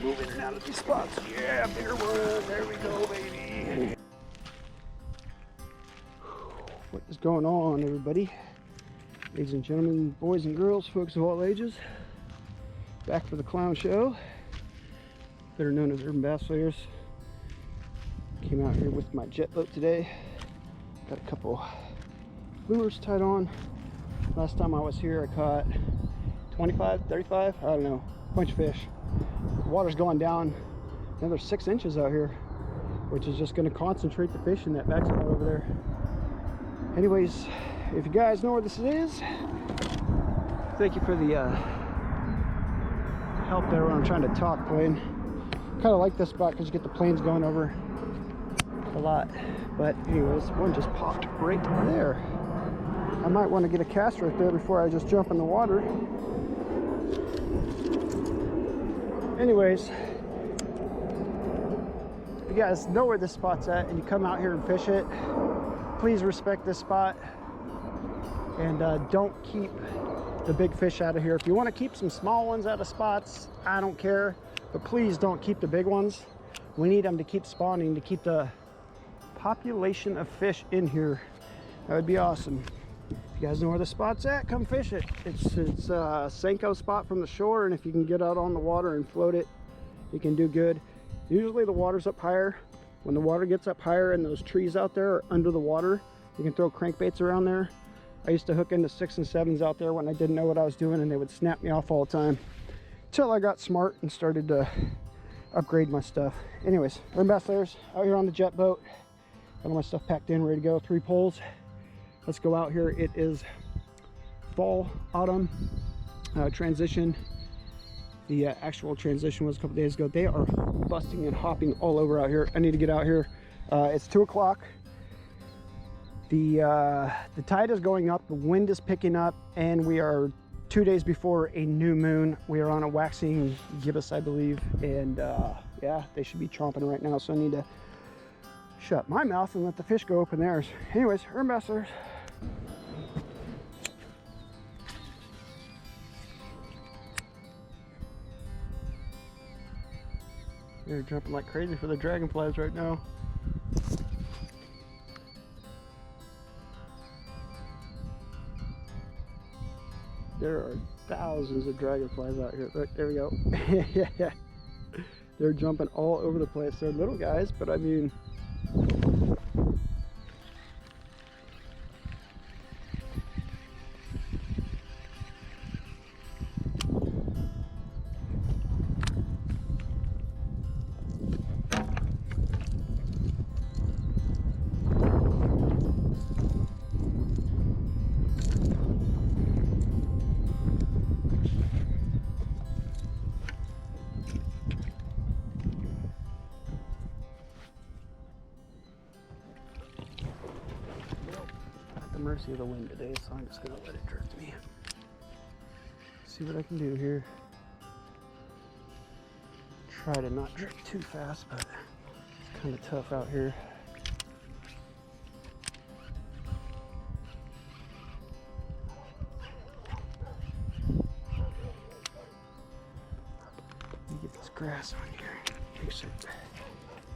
move in and out of these spots. Yeah, bigger one. There we go, baby. What is going on, everybody? Ladies and gentlemen, boys and girls, folks of all ages. Back for the clown show. Better known as Urban Bass Players. Came out here with my jet boat today. Got a couple lures tied on. Last time I was here, I caught 25, 35, I don't know, bunch of fish. The water's going down another 6 inches out here, which is just going to concentrate the fish in that back spot over there. Anyways, if you guys know where this is, thank you for the help there when I'm trying to talk plane. Kind of like this spot because you get the planes going over a lot. But anyways, one just popped right there. I might want to get a cast right there before I just jump in the water. Anyways, if you guys know where this spot's at and you come out here and fish it, please respect this spot and don't keep the big fish out of here. If you want to keep some small ones out of spots, I don't care, but please don't keep the big ones. We need them to keep spawning, to keep the population of fish in here. That would be awesome. If you guys know where the spot's at, come fish it. It's a Senko spot from the shore, and if you can get out on the water and float it, you can do good. Usually the water's up higher. When the water gets up higher and those trees out there are under the water, you can throw crankbaits around there. I used to hook into 6s and 7s out there when I didn't know what I was doing, and they would snap me off all the time until I got smart and started to upgrade my stuff. Anyways, Urban Bass Players out here on the jet boat. Got all my stuff packed in, ready to go. 3 poles. Let's go out here. It is fall, autumn transition. The actual transition was a couple days ago. They are busting and hopping all over out here. I need to get out here. It's 2 o'clock. The tide is going up, the wind is picking up, and we are 2 days before a new moon. We are on a waxing gibbous, I believe, and yeah, they should be chomping right now, so I need to shut my mouth and let the fish go open theirs. Anyways, Urban Bass Players. They're jumping like crazy for the dragonflies right now. There are thousands of dragonflies out here. Look, there we go. Yeah. They're jumping all over the place. They're little guys, but I mean, mercy of the wind today, so I'm just gonna let it drift me. See what I can do here. Try to not drift too fast, but it's kind of tough out here. Let me get this grass on here. Makes it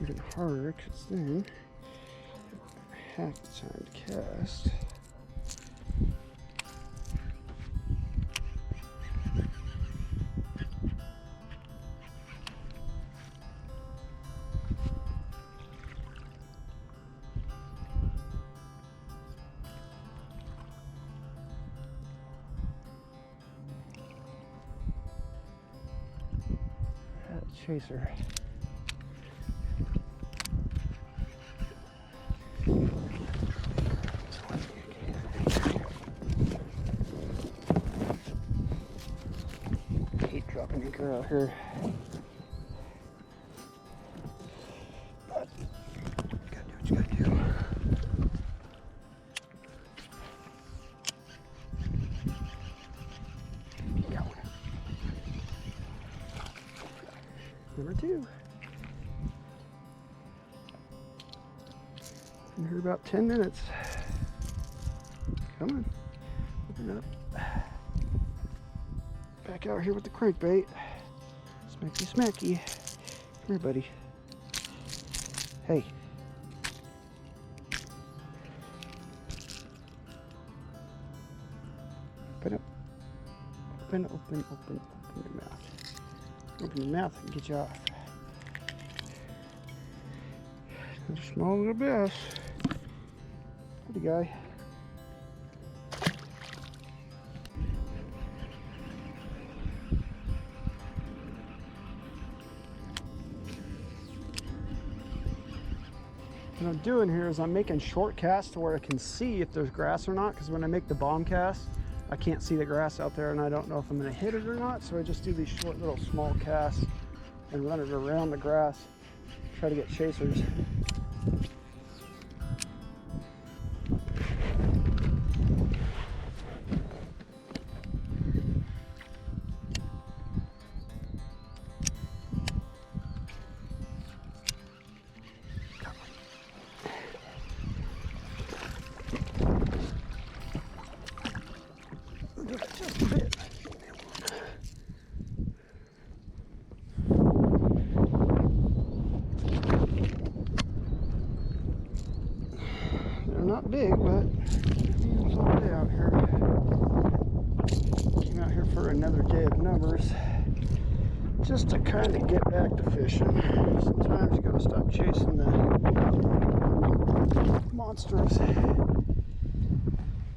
even harder, because then half the time to cast. Chaser. Hate dropping anchor out here. But you gotta do what you gotta do. Got one. Number 2. Been here about 10 minutes. Come on, open up. Back out here with the crankbait. It's Smacky, smacky. Come here, buddy. Hey. Open up. Open your mouth. Open your mouth and get you off. There's a small little bass. Good guy. What I'm doing here is I'm making short casts to where I can see if there's grass or not, because when I make the bomb cast, I can't see the grass out there and I don't know if I'm going to hit it or not. So I just do these short little small casts and run it around the grass, try to get chasers. Just a bit. They're not big, but it's all day out here. Came out here for another day of numbers, just to kind of get back to fishing. Sometimes you gotta stop chasing the monsters.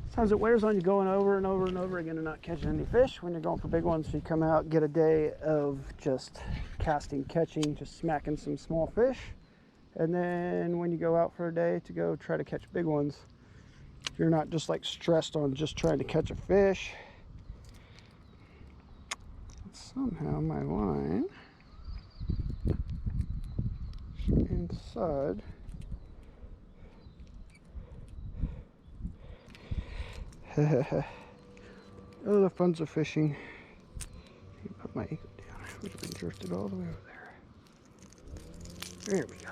Sometimes it wears on you going over and over and over again and not catching any fish. When you're going for big ones, you come out, get a day of just casting, catching, just smacking some small fish. And then when you go out for a day to go try to catch big ones, you're not just like stressed on just trying to catch a fish. Somehow my line is inside. Oh, the fun's of fishing. Put my ankle down. I would have been drifted all the way over there. There we go.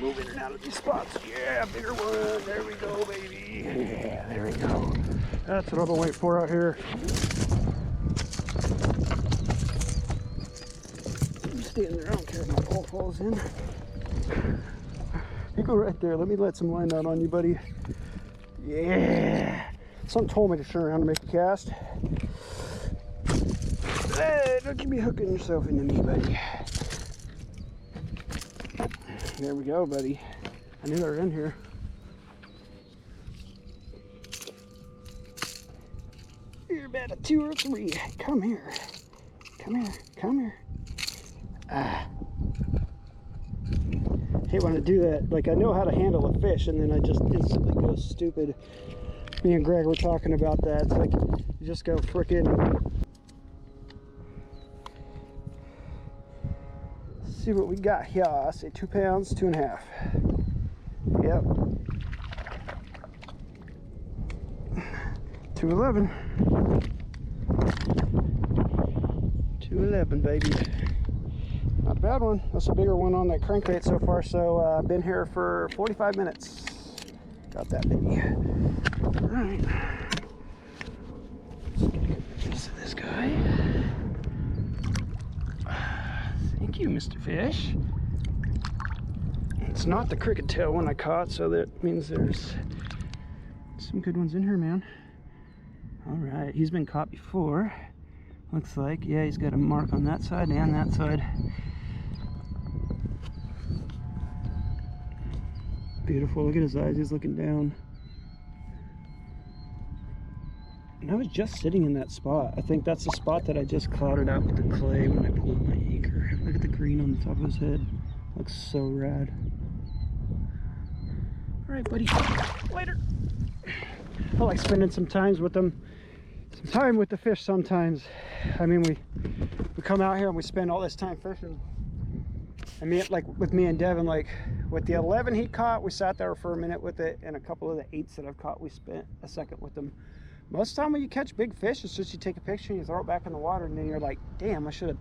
Move in and out of these spots. Yeah, bigger one. There we go, baby. Yeah, there we go. That's what I've been waiting for out here. I'm standing there. I don't care if my pole falls in. You go right there. Let me let some line out on you, buddy. Yeah. Something told me to turn around and make a cast. Hey, don't keep me hooking yourself into me, buddy. There we go, buddy. I knew they were in here. You're about a 2 or 3. Come here. Come here. Come here. Ah. Hate when I do that. Like, I know how to handle a fish, and then I just instantly go stupid. Me and Greg were talking about that. It's like, you just go frickin'. See what we got here. I say 2 pounds, 2.5. Yep. 211. 211, baby. Not a bad one. That's a bigger one on that crankbait so far. So I've been here for 45 minutes. Got that, baby. All right. Let's get a good piece of this guy. Thank you, Mr. Fish. It's not the cricket tail one I caught, so that means there's some good ones in here, man. All right, he's been caught before. Looks like, yeah, he's got a mark on that side and that side. Beautiful, look at his eyes, he's looking down. And I was just sitting in that spot. I think that's the spot that I just clouded out with the clay when I pulled my anchor. Look at the green on the top of his head. Looks so rad. All right, buddy. Later. I like spending some time with them. Some time with the fish sometimes. I mean, we come out here and we spend all this time fishing. I mean, like with me and Devin, like with the 11 he caught, we sat there for a minute with it, and a couple of the 8s that I've caught, we spent a second with them. Most of the time when you catch big fish, it's just you take a picture and you throw it back in the water, and then you're like, damn, I should have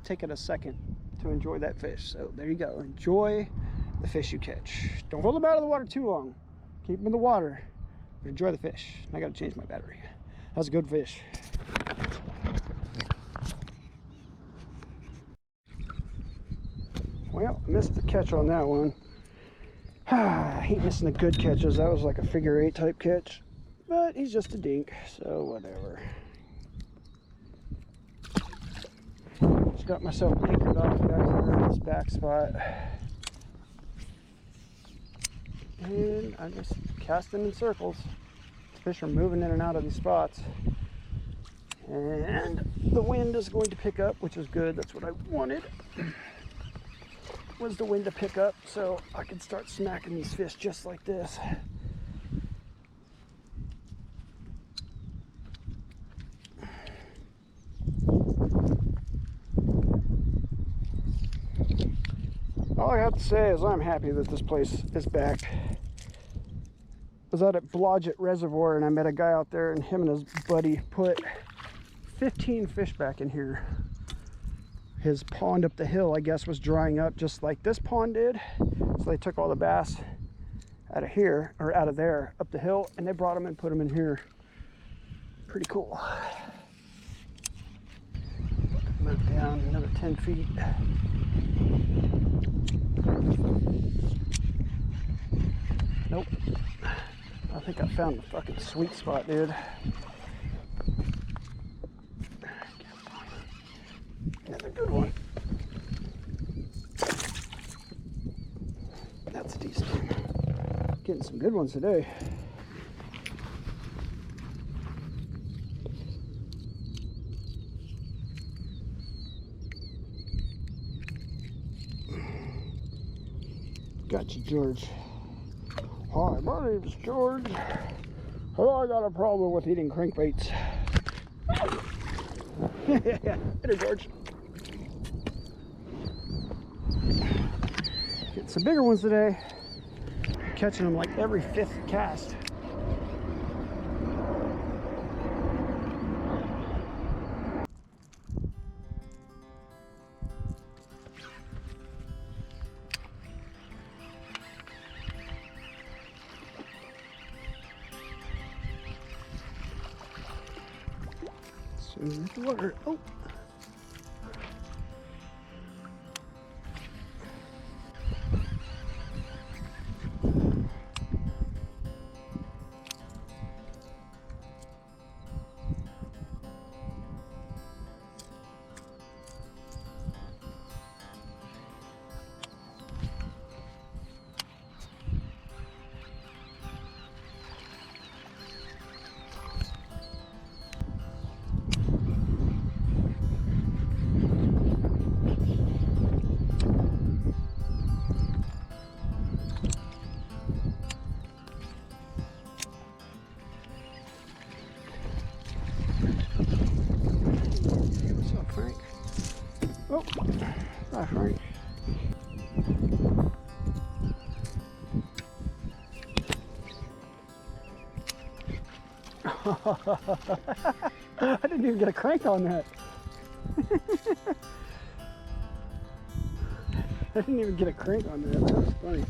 taken a second to enjoy that fish. So there you go. Enjoy the fish you catch. Don't hold them out of the water too long. Keep them in the water, but enjoy the fish. I gotta change my battery. That's a good fish. Well, I missed the catch on that one. I hate missing the good catches. That was like a figure 8 type catch. But he's just a dink, so whatever. Just got myself anchored off back here in this back spot. And I'm just casting in circles. The fish are moving in and out of these spots. And the wind is going to pick up, which is good. That's what I wanted. Was the wind to pick up so I can start smacking these fish just like this. All I have to say is I'm happy that this place is back. I was out at Blodgett Reservoir and I met a guy out there, and him and his buddy put 15 fish back in here. His pond up the hill, I guess, was drying up just like this pond did. So they took all the bass out of here, or out of there, up the hill, and they brought them and put them in here. Pretty cool. Move down another 10 feet. Nope. I think I found the fucking sweet spot, dude. Another good one. That's a decent one. Getting some good ones today. Gotcha, George. Hi, my name's George. Oh, I got a problem with eating crankbaits. Hit her, George. Getting some bigger ones today. Catching them like every 5th cast. Water. Oh. Oh, hi, Frank. I didn't even get a crank on that. I didn't even get a crank on that. That was funny.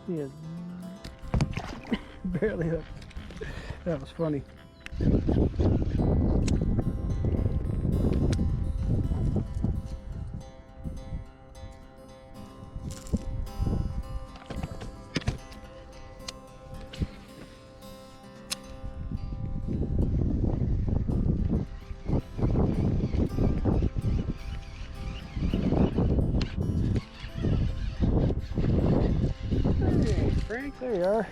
He is barely hooked. That was funny. Hey, Frank, there you are.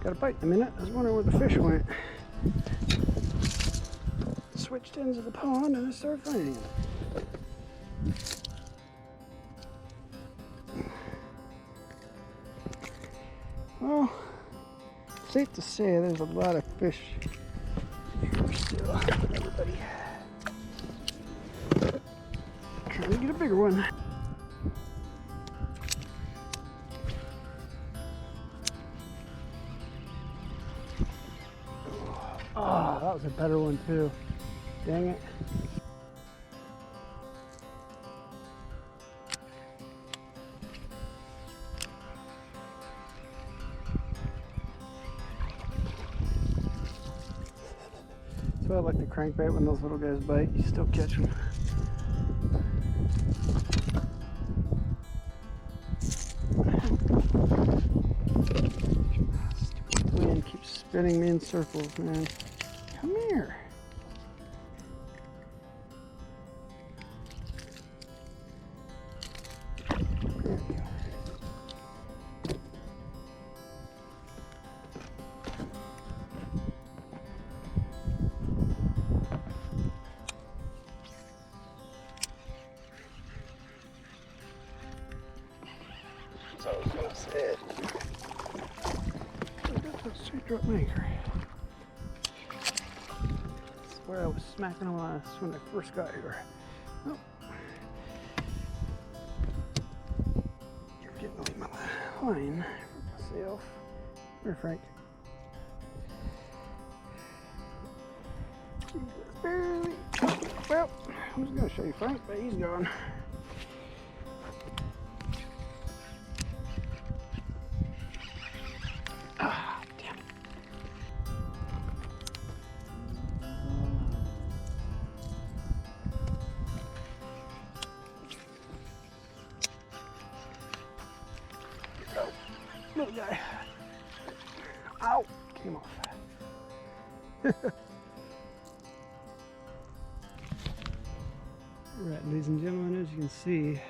Got a bite in a minute. I was wondering where the fish went. Switched ends of the pond and I started finding it. Well, safe to say there's a lot of fish still. Everybody. Trying to get a bigger one. Oh, that was a better one too. Dang it. So I like the crankbait when those little guys bite, you still catch them. Stupid wind keeps spinning me in circles, man. Come here. There we go. So I was gonna say it. Straight drop my anchor. That's where I was smacking on last when I first got here. Oh. You're getting away my line for myself. Where, Frank? Barely. Well, I was gonna show you Frank, but he's gone. Little guy. Ow! Came off. Alright, ladies and gentlemen, as you can see,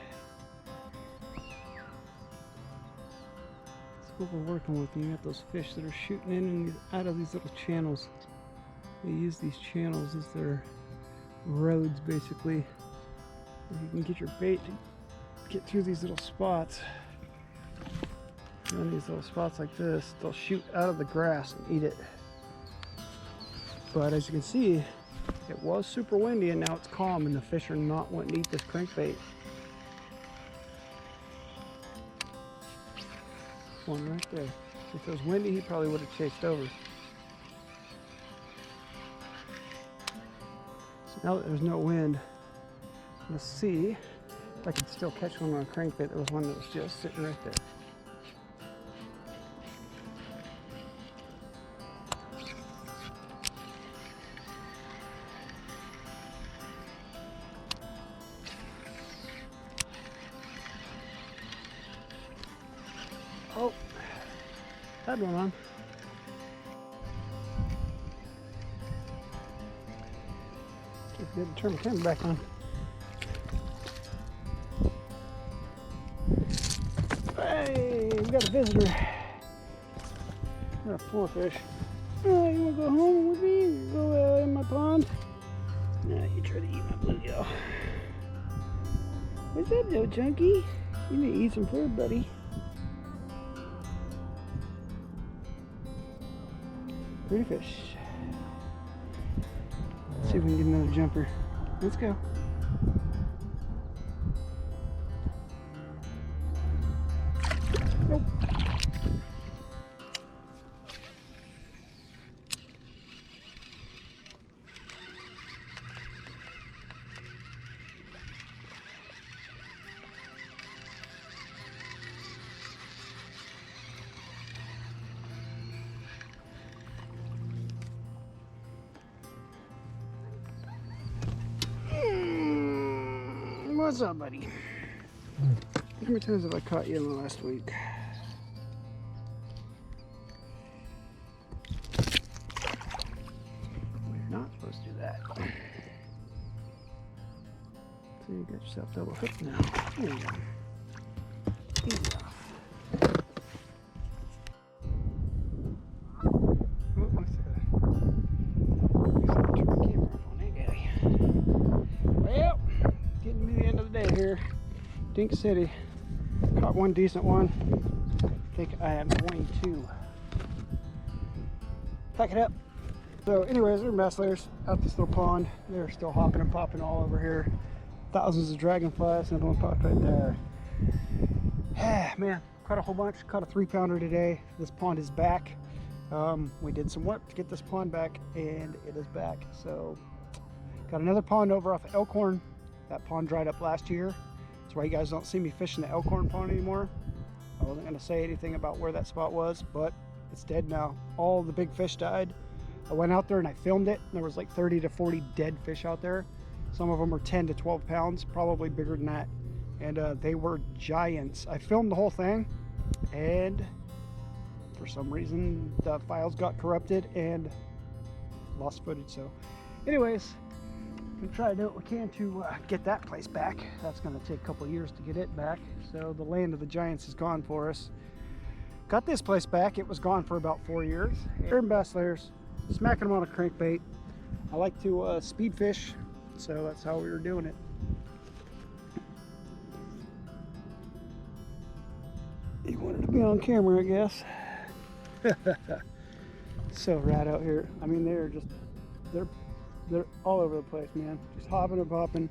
that's what we're working with. You got those fish that are shooting in and out of these little channels. They use these channels as their roads, basically. If you can get your bait to get through these little spots. In these little spots like this, they'll shoot out of the grass and eat it. But as you can see, it was super windy and now it's calm and the fish are not wanting to eat this crankbait. One right there. If it was windy, he probably would have chased over. So now that there's no wind, let's see if I can still catch one on a crankbait. There was one that was just sitting right there. Oh, had one on. Just good to turn the camera back on. Hey, we got a visitor. Got a poor fish. Oh, you wanna go home with me? You go in my pond? No, you try to eat my bluegill. What's up, little chunky? You need to eat some food, buddy. Pretty fish. Let's see if we can get another jumper. Let's go. Nope. What's up, buddy? How many times have I caught you in the last week? We're not supposed to do that. So you got yourself double hooked now. There you go. Easy off. Oh, what's that? Turn the camera off on that guy. Well, getting to the end of the day here. Dink City. Caught one decent one. I think I am going to pack it up So anyways, they're bass layers out this little pond. They're still hopping and popping all over here. Thousands of dragonflies. Another one popped right there. Man, caught a whole bunch. Caught a 3-pounder today. This pond is back. We did some work to get this pond back, and it is back. So got another pond over off of Elkhorn. That pond dried up last year. That's why you guys don't see me fishing the Elkhorn pond anymore. I wasn't going to say anything about where that spot was, but it's dead now. All the big fish died. I went out there and I filmed it. There was like 30 to 40 dead fish out there. Some of them were 10 to 12 pounds, probably bigger than that. And they were giants. I filmed the whole thing, and for some reason the files got corrupted and lost footage. So anyways, we're gonna try to do what we can to get that place back. That's going to take a couple years to get it back. So the land of the giants is gone for us. Got this place back. It was gone for about 4 years. Herring bass layers, smacking them on a crankbait. I like to speed fish, so that's how we were doing it. He wanted to be on camera, I guess. So rad out here. I mean, they're all over the place, man. Just hopping and popping.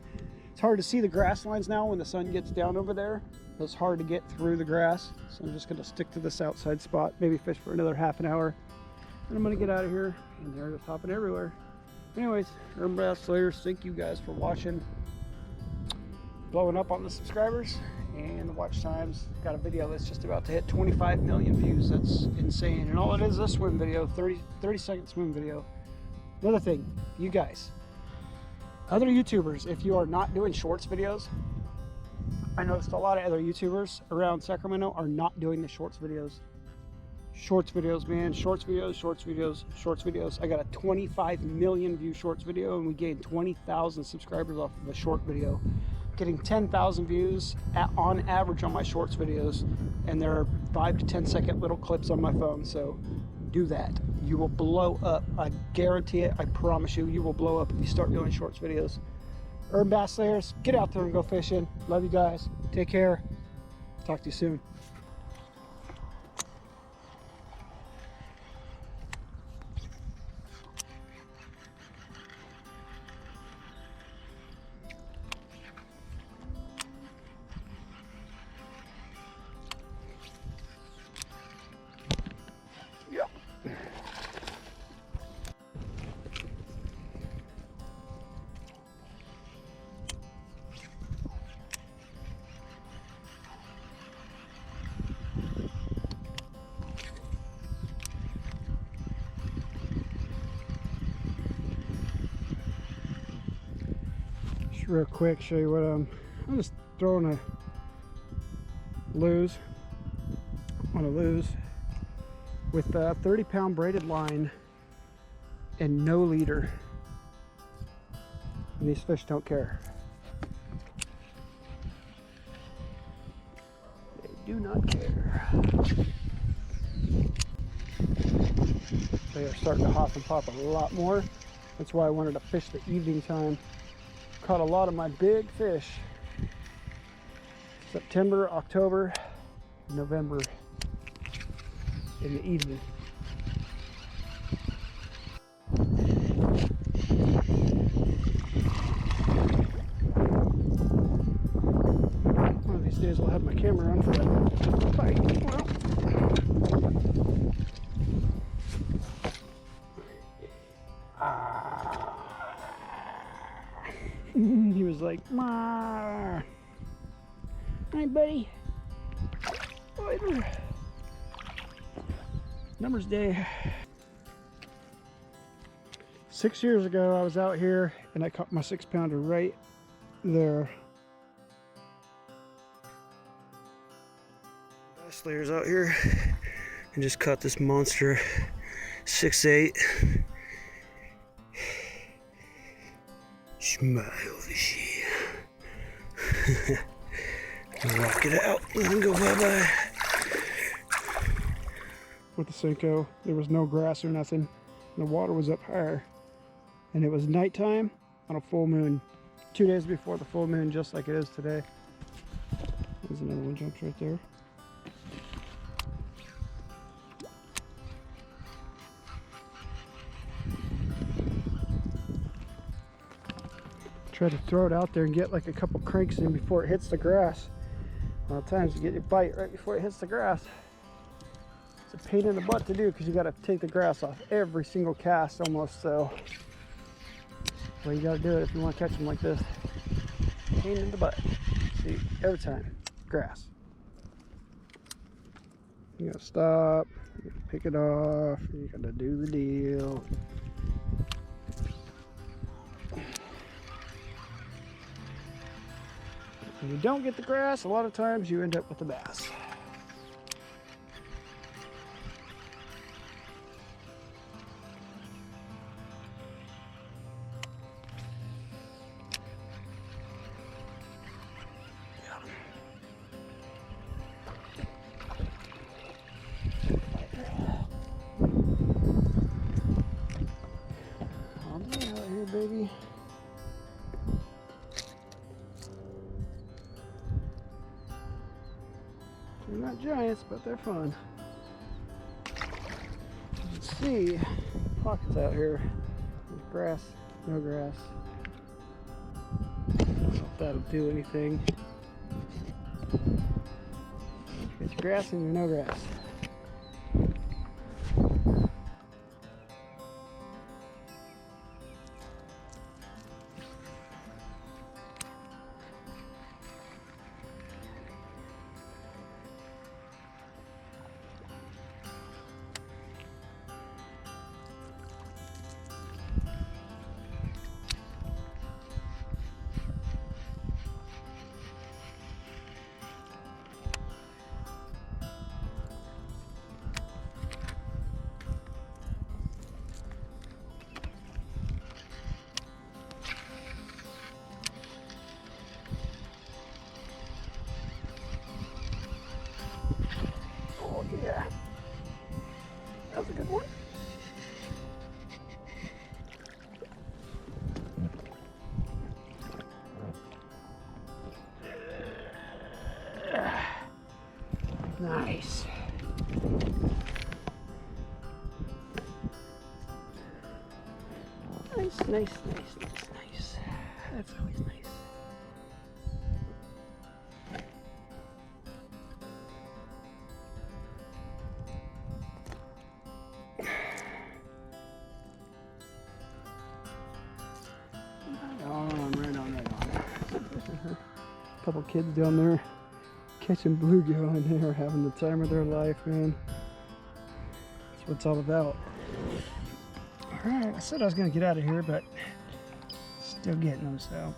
It's hard to see the grass lines now when the sun gets down over there. It's hard to get through the grass. So I'm just gonna stick to this outside spot, maybe fish for another half an hour. And I'm gonna get out of here, and they're just hopping everywhere. Anyways, herring bass layers, thank you guys for watching. Blowing up on the subscribers and the watch times. Got a video that's just about to hit 25 million views. That's insane. And all it is a swim video, 30-second swim video. Another thing, you guys, other YouTubers, if you are not doing shorts videos, I noticed a lot of other YouTubers around Sacramento are not doing the shorts videos. Shorts videos, man. Shorts videos, shorts videos, shorts videos. I got a 25 million view shorts video, and we gained 20,000 subscribers off of a short video. Getting 10,000 views on average on my shorts videos, and there are 5 to 10 second little clips on my phone. So do that. You will blow up. I guarantee it. I promise you, you will blow up if you start doing shorts videos. Herring bass layers, get out there and go fishing. Love you guys. Take care. Talk to you soon. Real quick, show you what I'm just throwing a lose on a lose with a 30-pound braided line and no leader, and these fish don't care. They do not care. They are starting to hop and pop a lot more. That's why I wanted to fish the evening time. Caught a lot of my big fish September, October, November in the evening. One of these days I'll have my camera on for that bite. He was like, "Ma, hi, buddy." Numbers day. 6 years ago, I was out here and I caught my 6-pounder right there. Bass layers out here, and just caught this monster 6'8". Smile fishy. Rock it out, let him go bye-bye. With the Senko, there was no grass or nothing. The water was up higher. And it was nighttime on a full moon. 2 days before the full moon, just like it is today. There's another one jumps right there. try to throw it out there and get like a couple cranks in before it hits the grass. A lot of times you get your bite right before it hits the grass. It's a pain in the butt to do because you got to take the grass off every single cast almost. So well, you got to do it if you want to catch them like this. Pain in the butt. See, every time, grass. You gotta stop, you gotta pick it off, you gotta do the deal. When you don't get the grass, a lot of times you end up with the bass. All day out here, baby. They're not giants, but they're fun. You can see pockets out here. There's grass, no grass. I don't know if that'll do anything. Get your grass and your no grass. Yeah, that was a good one. Nice. Nice. That's always nice. Right on. A couple kids down there catching bluegill in there, having the time of their life, man. That's what it's all about. Alright, I said I was going to get out of here, but still getting them, so.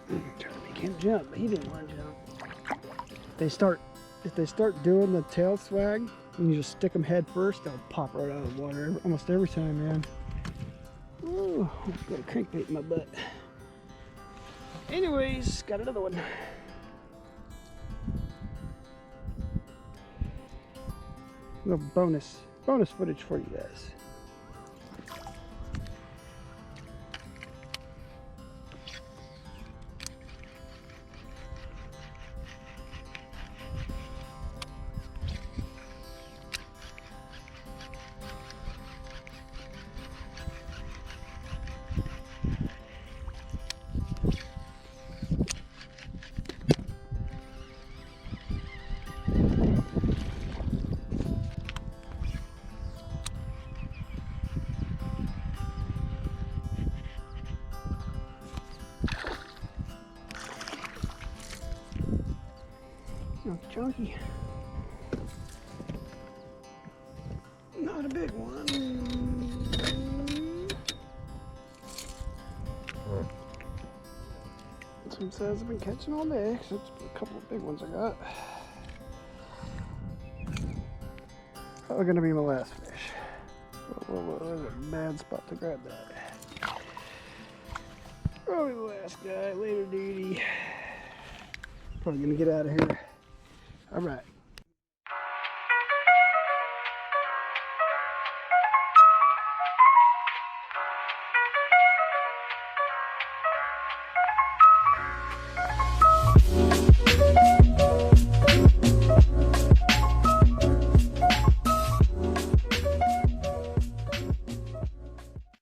Trying to make him jump, but he didn't want to jump. If they start doing the tail swag, and you just stick them head first, they'll pop right out of the water almost every time, man. Ooh, I've got a crankbait in my butt. Anyways, got another one. Little bonus footage for you guys. Oh, chunky. Not a big one. Some says I've been catching all day, except a couple of big ones I got. Probably gonna be my last fish. Whoa, there's a bad spot to grab that. Probably the last guy. Later, duty. Probably gonna get out of here. All right.